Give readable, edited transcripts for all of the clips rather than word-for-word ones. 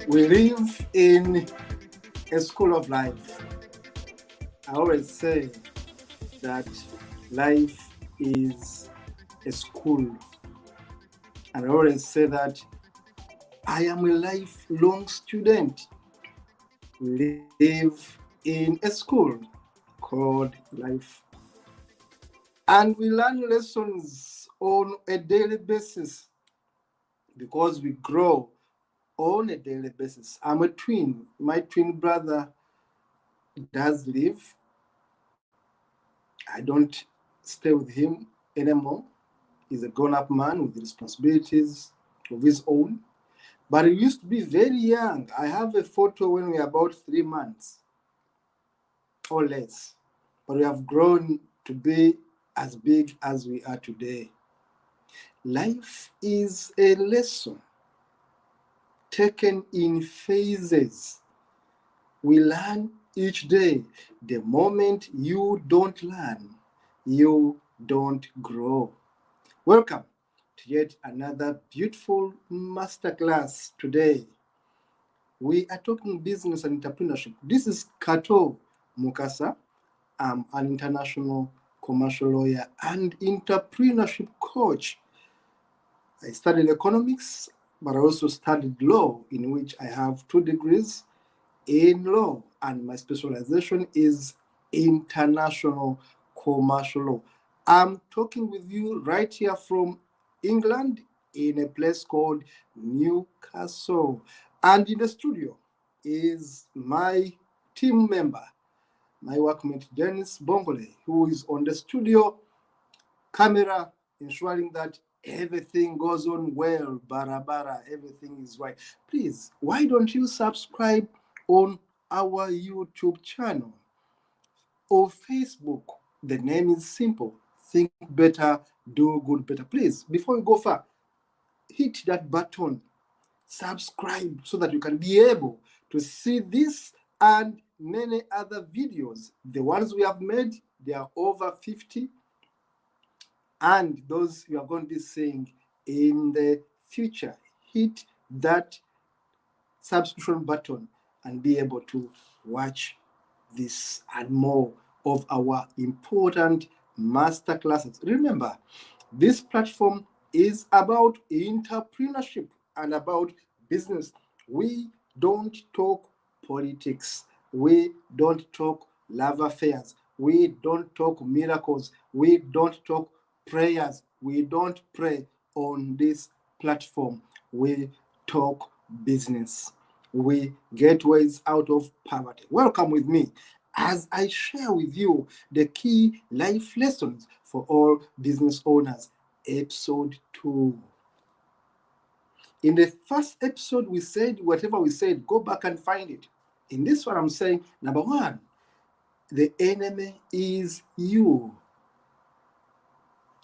We live in a school of life. I always say that life is a school. And I always say that I am a lifelong student. We live in a school called life. And we learn lessons on a daily basis because we grow on a daily basis. I'm a twin. My twin brother does live. I don't stay with him anymore. He's a grown-up man with responsibilities of his own. But he used to be very young. I have a photo when we were about 3 months or less. But we have grown to be as big as we are today. Life is a lesson taken in phases. We learn each day. The moment you don't learn, you don't grow. Welcome to yet another beautiful masterclass today. We are talking business and entrepreneurship. This is Kato Mukasa. I'm an international commercial lawyer and entrepreneurship coach. I studied economics, but I also studied law, in which I have 2 degrees in law, and my specialization is international commercial law. I'm talking with you right here from England in a place called Newcastle. And in the studio is my team member, my workmate Dennis Bongole, who is on the studio camera, ensuring that everything goes on well, barabara, everything is right. Please, why don't you subscribe on our YouTube channel or Facebook? The name is simple. Think better, do good better. Please, before you go far, hit that button, subscribe, so that you can be able to see this and many other videos. The ones we have made, they are over 50, and those you are going to be seeing in the future. Hit that subscription button and be able to watch this and more of our important masterclasses. Remember, this platform is about entrepreneurship and about business. We don't talk politics. We don't talk love affairs. We don't talk miracles. We don't talk prayers. We don't pray on this platform. We talk business. We get ways out of poverty. Welcome with me as I share with you the key life lessons for all business owners. Episode 2. In the first episode, we said whatever we said, go back and find it. In this one, I'm saying, number 1, the enemy is you.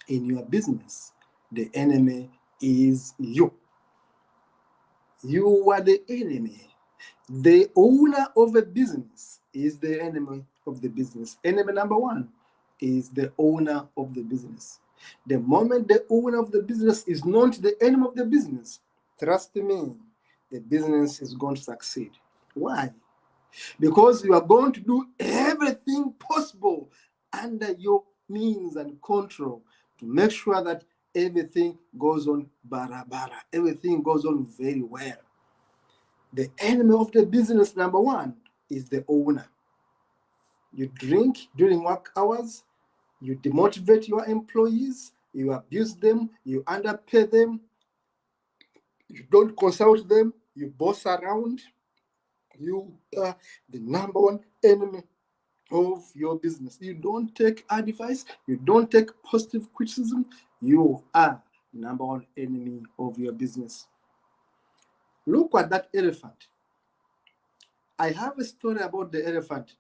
In your business, the enemy is you. You are the enemy. The owner of a business is the enemy of the business. Enemy number 1 is the owner of the business. The moment the owner of the business is not the enemy of the business, trust me, the business is going to succeed. Why? Because you are going to do everything possible under your means and control to make sure that everything goes on barabara, everything goes on very well. The enemy of the business, number 1, is the owner. You drink during work hours, you demotivate your employees, you abuse them, you underpay them, you don't consult them, you boss around. You are the number 1 enemy of your business. You don't take advice, you don't take positive criticism, you are number 1 enemy of your business. Look at that elephant. I have a story about the elephant,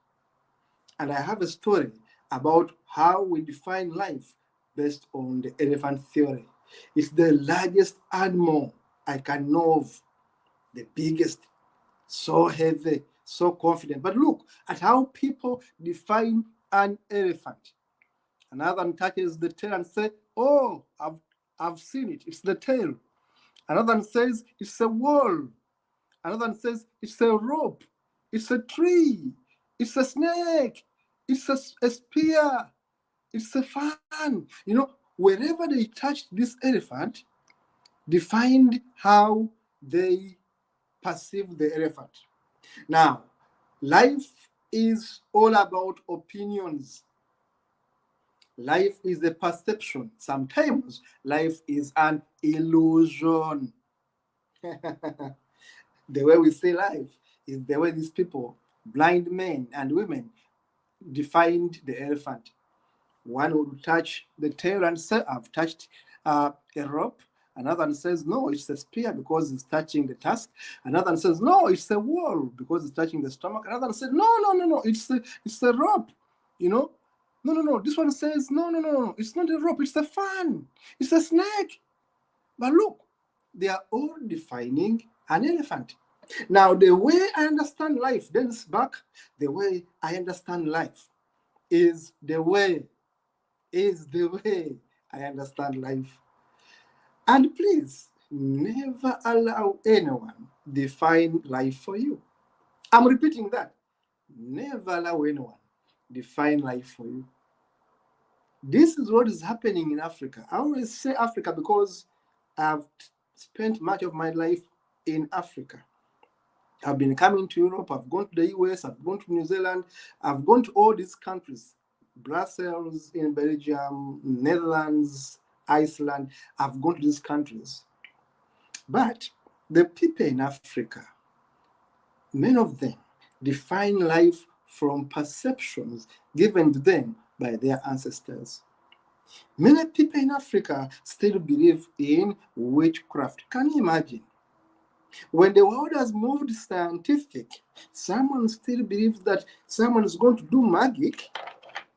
and I have a story about how we define life based on the elephant theory. It's the largest animal I can know of, the biggest, so heavy, so confident. But look at how people define an elephant. Another one touches the tail and says, oh, I've seen it, it's the tail. Another one says, it's a wall. Another one says it's a rope, it's a tree, it's a snake, it's a spear, it's a fan. Wherever they touched this elephant, defined how they perceive the elephant. Now, life is all about opinions. Life is a perception. Sometimes life is an illusion. The way we see life is the way these people, blind men and women, defined the elephant. One would touch the tail and say, I've touched a rope. Another one says, no, it's a spear because it's touching the tusk. Another one says, no, it's a wall because it's touching the stomach. Another one says, no, it's a rope. No. This one says, no, it's not a rope, it's a fan. It's a snake. But look, they are all defining an elephant. Now, the way I understand life, Dennis back, the way I understand life is the way I understand life. And please, never allow anyone define life for you. I'm repeating that. Never allow anyone define life for you. This is what is happening in Africa. I always say Africa because I've spent much of my life in Africa. I've been coming to Europe, I've gone to the US, I've gone to New Zealand, I've gone to all these countries. Brussels in Belgium, Netherlands, Iceland. I've gone to these countries. But the people in Africa, many of them define life from perceptions given to them by their ancestors. Many people in Africa still believe in witchcraft. Can you imagine? When the world has moved scientific, someone still believes that someone is going to do magic.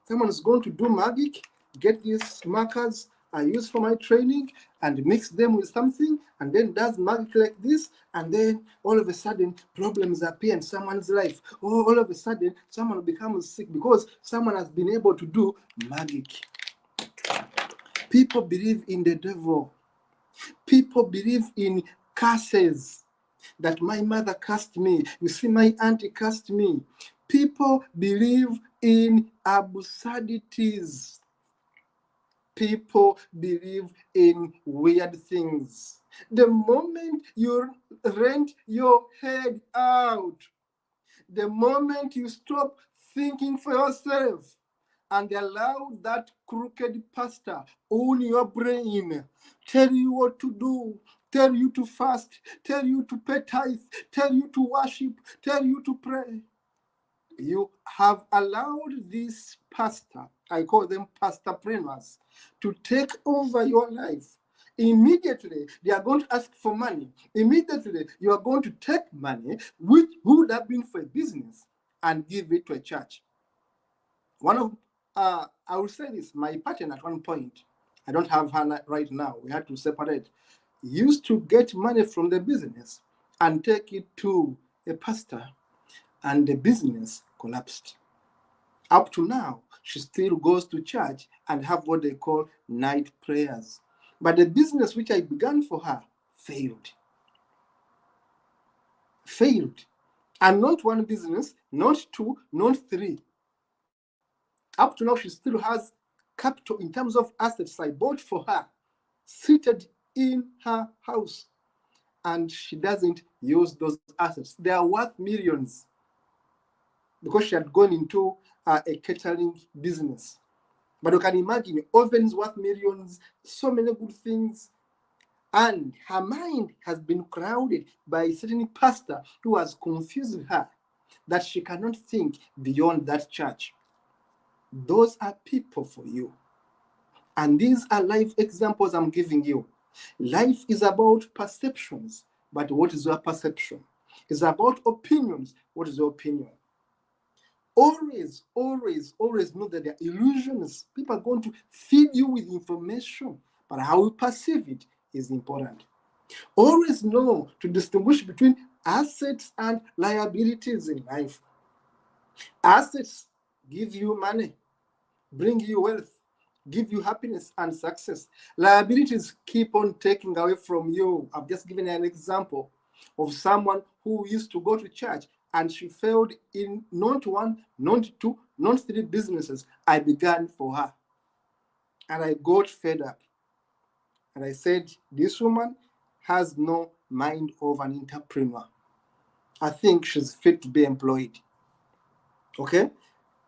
Someone is going to do magic, get these markers I use for my training and mix them with something, and then does magic like this, and then all of a sudden problems appear in someone's life. All of a sudden someone becomes sick because someone has been able to do magic. People believe in the devil. People believe in curses, that my mother cursed me. You see, my auntie cursed me. People believe in absurdities. People believe in weird things. The moment you rent your head out, the moment you stop thinking for yourself and allow that crooked pastor own your brain, tell you what to do, tell you to fast, tell you to pay tithe, tell you to worship, tell you to pray, you have allowed this pastor, I call them pastorpreneurs, to take over your life. Immediately, they are going to ask for money. Immediately, you are going to take money, which would have been for a business, and give it to a church. I will say this, my partner at one point, I don't have her right now, we had to separate, used to get money from the business and take it to a pastor, and the business collapsed. Up to now, she still goes to church and have what they call night prayers. But the business which I began for her failed. And not one business, not two, not three. Up to now, she still has capital in terms of assets I bought for her, seated in her house. And she doesn't use those assets. They are worth millions, because she had gone into a catering business. But you can imagine, ovens worth millions, so many good things. And her mind has been crowded by a certain pastor who has confused her that she cannot think beyond that church. Those are people for you. And these are life examples I'm giving you. Life is about perceptions, but what is your perception? It's about opinions. What is your opinion? Always know that there are illusions. People are going to feed you with information, but how you perceive it is important. Always know to distinguish between assets and liabilities in life. Assets give you money, bring you wealth, give you happiness and success. Liabilities keep on taking away from you. I've just given an example. of someone who used to go to church and she failed in not one, not two, not three businesses I began for her. And I got fed up. And I said, this woman has no mind of an entrepreneur. I think she's fit to be employed. Okay?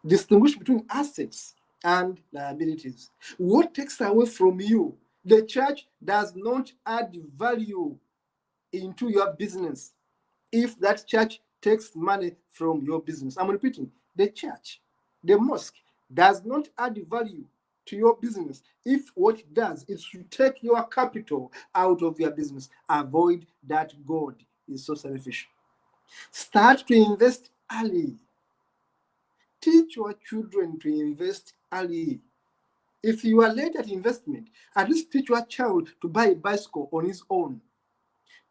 Distinguish between assets and liabilities. What takes away from you? The church does not add value into your business if that church takes money from your business. I'm repeating, the church, the mosque, does not add value to your business if what it does is to take your capital out of your business. Avoid that. God is so selfish. Start to invest early. Teach your children to invest early. If you are late at investment, at least teach your child to buy a bicycle on his own.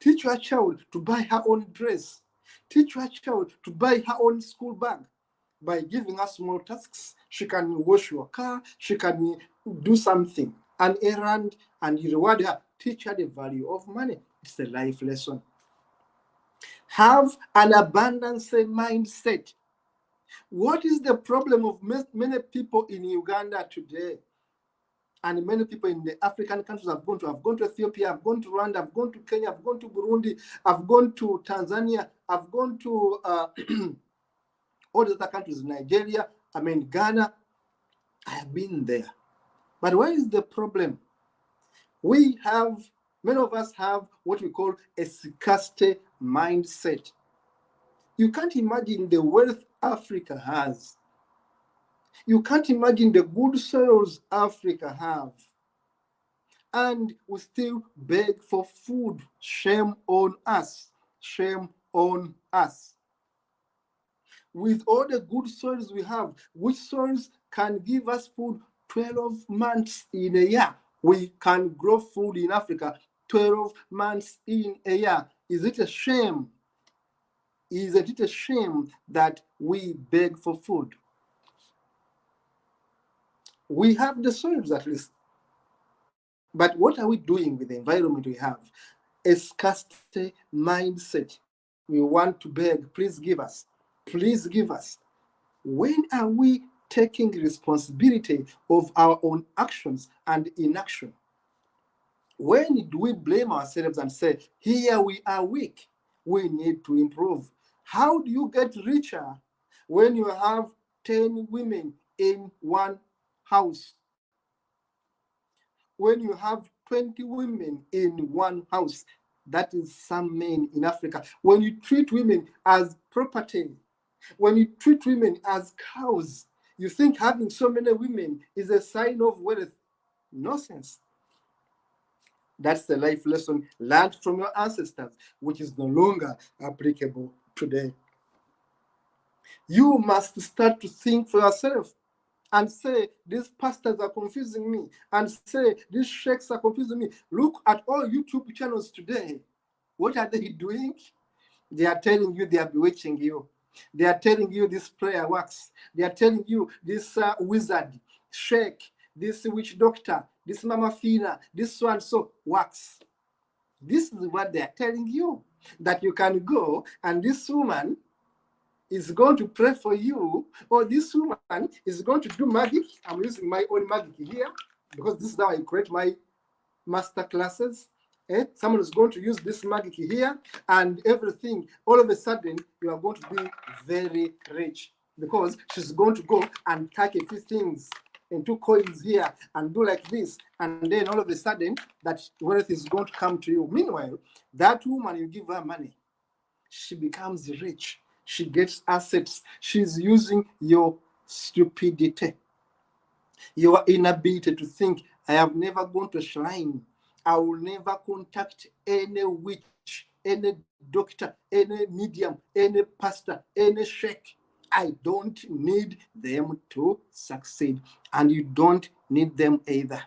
Teach your child to buy her own dress. Teach your child to buy her own school bag. By giving her small tasks, she can wash your car, she can do something, an errand, and you reward her. Teach her the value of money. It's a life lesson. Have an abundance mindset. What is the problem of many people in Uganda today? And many people in the African countries I've gone to Ethiopia, I've gone to Rwanda, I've gone to Kenya, I've gone to Burundi, I've gone to Tanzania, I've gone to all the other countries, Nigeria, Ghana. I have been there. But where is the problem? Many of us have what we call a scarcity mindset. You can't imagine the wealth Africa has. You can't imagine the good soils Africa have. And we still beg for food. Shame on us. Shame on us. With all the good soils we have, which soils can give us food 12 months in a year? We can grow food in Africa 12 months in a year. Is it a shame? Isn't it a shame that we beg for food? We have the soils at least. But what are we doing with the environment we have? A scarcity mindset. We want to beg, please give us. Please give us. When are we taking responsibility of our own actions and inaction? When do we blame ourselves and say, here we are weak, we need to improve? How do you get richer when you have 10 women in one house? When you have 20 women in one house? That is some men in Africa. When you treat women as property, when you treat women as cows, you think having so many women is a sign of wealth. Nonsense. That's the life lesson learned from your ancestors, which is no longer applicable today. You must start to think for yourself and say, these pastors are confusing me, and say, these sheikhs are confusing me. Look at all YouTube channels today. What are they doing? They are telling you they are bewitching you. They are telling you this prayer works. They are telling you this wizard, sheikh, this witch doctor, this mama fina, this so and so works. This is what they are telling you, that you can go and this woman is going to pray for you, or this woman is going to do magic. I'm using my own magic here because this is how I create my master classes. Someone is going to use this magic here, and everything, all of a sudden, you are going to be very rich because she's going to go and take a few things and 2 coins here and do like this, and then all of a sudden, that wealth is going to come to you. Meanwhile, that woman, you give her money, she becomes rich. She gets assets. She's using your stupidity, your inability to think. I have never gone to a shrine. I will never contact any witch, any doctor, any medium, any pastor, any sheikh. I don't need them to succeed, and you don't need them either.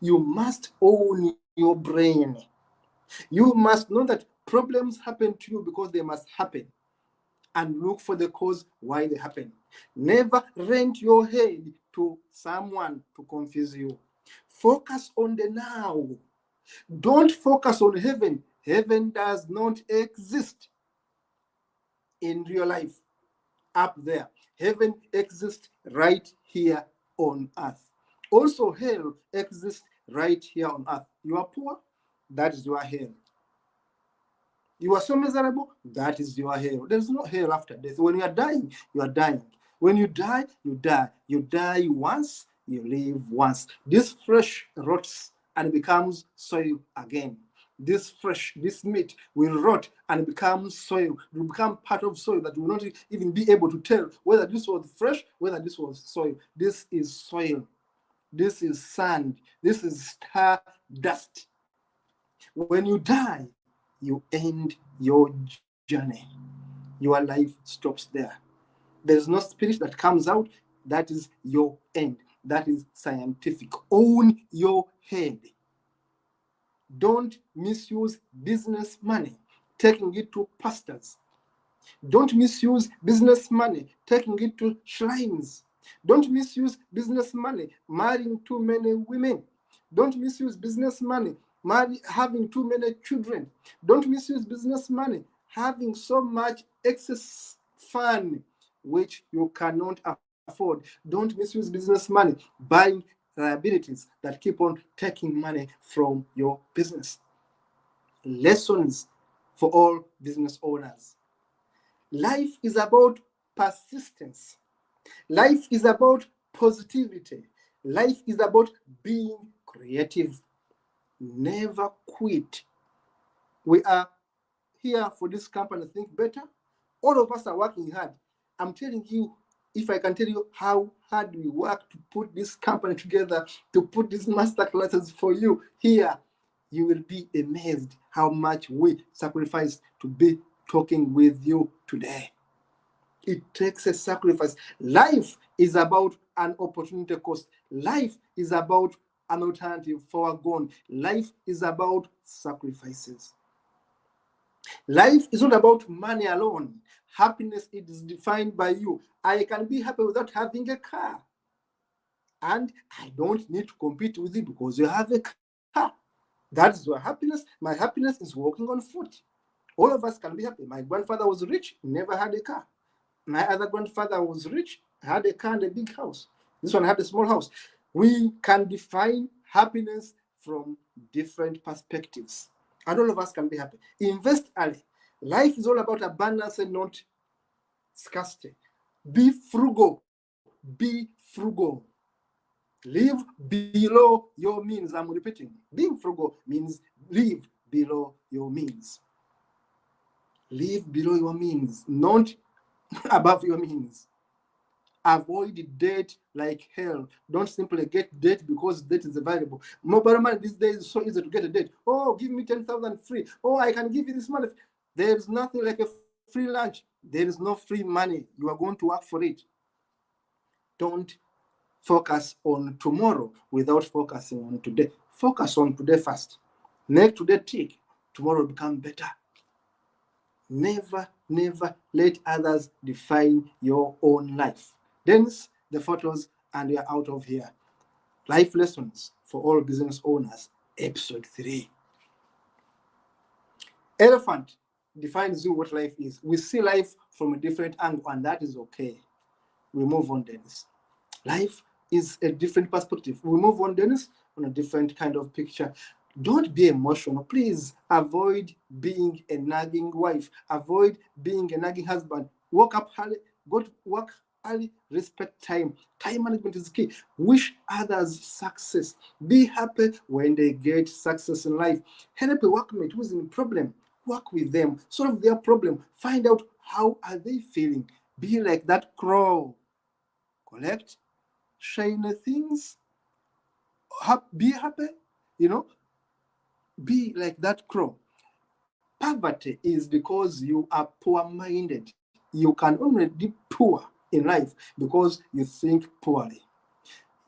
You must own your brain. You must know that problems happen to you because they must happen, and look for the cause why they happen. Never rent your head to someone to confuse you. Focus on the now. Don't focus on heaven. Heaven does not exist in real life up there. Heaven exists right here on earth. Also, hell exists right here on earth. You are poor, that is your hell. You are so miserable, that is your hell. There's no hell after death. When you are dying, you are dying. When you die, you die. You die once, you live once. This flesh rots and becomes soil again. This meat will rot and become soil. It will become part of soil that will not even be able to tell whether this was fresh, whether this was soil. This is soil. This is sand. This is star dust. When you die, you end your journey. Your life stops there. There is no spirit that comes out. That is your end. That is scientific. Own your head. Don't misuse business money, taking it to pastors. Don't misuse business money, taking it to shrines. Don't misuse business money, marrying too many women. Don't misuse business money, having too many children. Don't misuse business money, having so much excess fun, which you cannot afford. Don't misuse business money, buying liabilities that keep on taking money from your business. Lessons for all business owners. Life is about persistence. Life is about positivity. Life is about being creative. Never quit. We are here for this company, Think Better. All of us are working hard. I'm telling you, if I can tell you how hard we work to put this company together, to put these master classes for you here, you will be amazed how much we sacrifice to be talking with you today. It takes a sacrifice. Life is about an opportunity cost. Life is about an alternative foregone. Life is about sacrifices. Life is not about money alone. Happiness is defined by you. I can be happy without having a car. And I don't need to compete with you because you have a car. That's your happiness. My happiness is walking on foot. All of us can be happy. My grandfather was rich, never had a car. My other grandfather was rich, had a car and a big house. This one had a small house. We can define happiness from different perspectives. And all of us can be happy. Invest early. Life is all about abundance and not scarcity. Be frugal. Be frugal. Live below your means. I'm repeating. Being frugal means live below your means. Live below your means, not above your means. Avoid debt like hell. Don't simply get debt because debt is available. Mobile money these days is so easy to get a debt. Oh, give me 10,000 free. Oh, I can give you this money. There is nothing like a free lunch. There is no free money. You are going to work for it. Don't focus on tomorrow without focusing on today. Focus on today first. Make today tick. Tomorrow will become better. Never let others define your own life. Dennis, the photos, and we are out of here. Life lessons for all business owners, episode 3. Elephant defines you what life is. We see life from a different angle, and that is okay. We move on, Dennis. Life is a different perspective. We move on, Dennis, on a different kind of picture. Don't be emotional. Please avoid being a nagging wife. Avoid being a nagging husband. Wake up early, go to work early, respect time. Time management is key. Wish others success. Be happy when they get success in life. Help a workmate who's in a problem. Work with them. Solve their problem. Find out how are they feeling. Be like that crow. Collect shiny things. Be happy. Be like that crow. Poverty is because you are poor-minded. You can only be poor in life because you think poorly.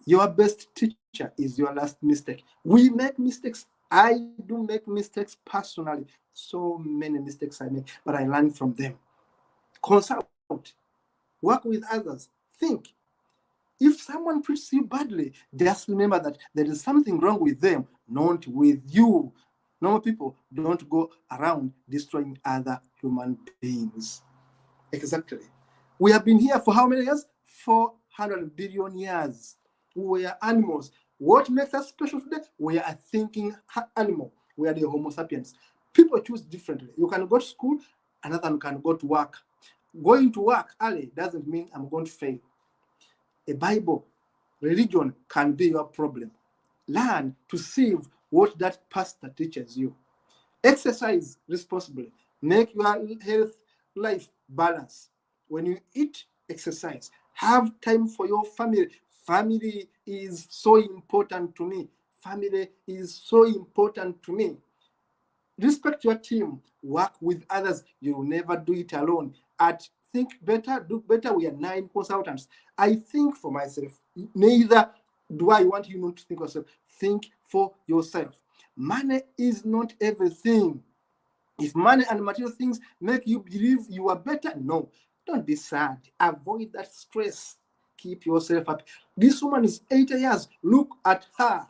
Your best teacher is your last mistake. We make mistakes. I do make mistakes personally. So many mistakes I make, but I learn from them. Consult. Work with others. Think. If someone treats you badly, just remember that there is something wrong with them, not with you. Normal people don't go around destroying other human beings. Exactly. We have been here for how many years? 400 billion years. We are animals. What makes us special today? We are a thinking animal. We are the Homo sapiens. People choose differently. You can go to school, another one can go to work. Going to work early doesn't mean I'm going to fail. A Bible, religion can be your problem. Learn to save what that pastor teaches you. Exercise responsibly. Make your health life balance. When you eat, exercise. Have time for your family. Family is so important to me. Family is so important to me. Respect your team. Work with others. You will never do it alone. At Think Better, Do Better, we are 9 consultants. I think for myself. Neither do I want you not to think of yourself. Think for yourself. Money is not everything. If money and material things make you believe you are better, no. Don't be sad. Avoid that stress. Keep yourself happy. This woman is 80 years. Look at her.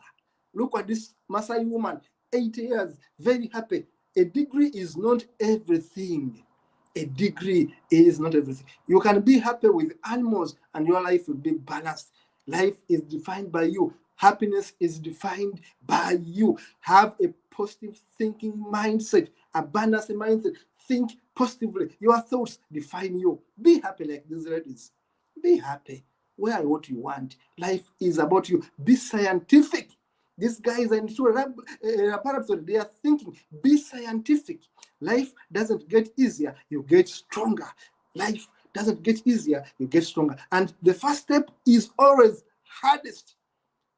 Look at this Maasai woman, 80 years, very happy. A degree is not everything. A degree is not everything. You can be happy with animals and your life will be balanced. Life is defined by you. Happiness is defined by you. Have a positive thinking mindset, abundance mindset. Think positively. Your thoughts define you. Be happy like these ladies. Be happy. Wear what you want. Life is about you. Be scientific. These guys are into laboratory. They are thinking. Be scientific. Life doesn't get easier. You get stronger. Life doesn't get easier. You get stronger. And the first step is always hardest.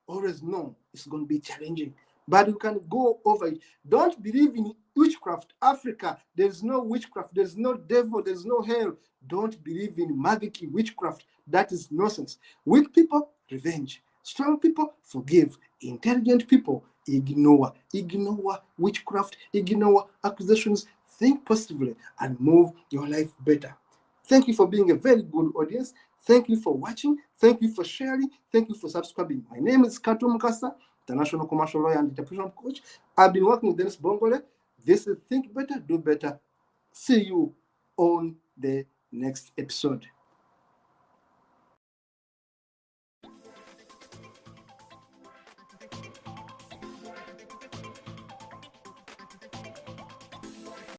Always know it's going to be challenging, but you can go over it. Don't believe in witchcraft. Africa, there's no witchcraft. There's no devil. There's no hell. Don't believe in magic witchcraft. That is nonsense. Weak people, revenge. Strong people, forgive. Intelligent people, ignore. Ignore witchcraft. Ignore accusations. Think positively and move your life better. Thank you for being a very good audience. Thank you for watching. Thank you for sharing. Thank you for subscribing. My name is Kato Mukasa, international commercial lawyer and entrepreneurship coach. I've been working with Dennis Bongole. This is Think Better, Do Better. See you on the next episode.